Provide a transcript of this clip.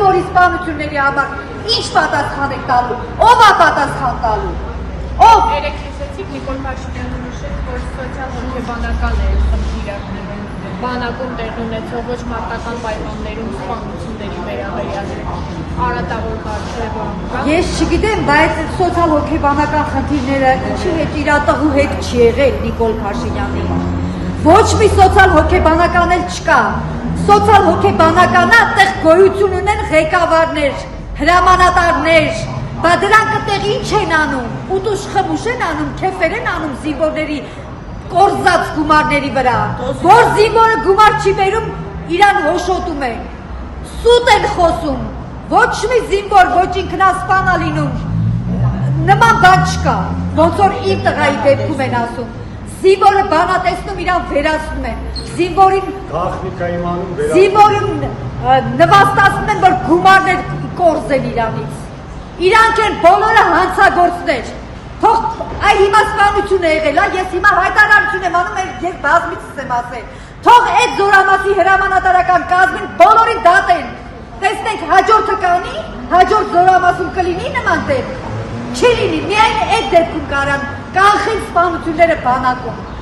զինվորի սպանությունների համար ինչ պատասխան եք տալու, ով է պատասխան տալու, ով։ Երեք հիշեցիք Նիկոլ Փաշինյանը նշեց, որ սոցիալ-հոգեբանական է խնդիրը, բանակում տեղ ունեցող ոչ մարտական պայմաններում սպանությունների վերաբերյալ արատավոր կարծրատիպ։ Ես չգիտեմ, բայց սոցիալ-հոգեբանական խնդիրները ինչի հետ իր տղու հետ չի եղել Նիկոլ Փաշինյանի։ Ոչ մի սոցիալ-հոգեբանական էլ չկա։ Սոցիալ-հոգեբանականը այդտեղ գոյություն ունեն ղեկավարներ, հրամանատարներ, բա դրանք այդտեղ ինչ են անում, ուտուշ-խմուշ են անում, քեֆեր են անում զինվորների կորզած գումարների վրա, որ զինվորը գումար չի բերում, իրան հոշոտում են, սուտ են խոսում, ոչ մի զինվոր, ոչ ինքնասպան է լինում, նման բան չկա, ոնց որ իմ տղայի դեպքում են ասում, զինվորը բանա տեսնում, իրան վերացնում են, զինվորին նվաստացնում են, որ գումարներ կորզեն իրանից, իրանք են բոլորը հանցագործներ, թող այ հիմա սպանություն է եղել, ես հիմա հայտարարություն եմ անում, ես բազմիցս եմ ասել, թող այդ Զորամասի հրամանատարական կազմին բոլորին դատեն, տեսնենք հաջորդը կանի, հաջորդ Զորամասում կլինի նման դեպք, չի լինի, միայն այդ դեպքում կարան կանխեն սպանությունները բանակում։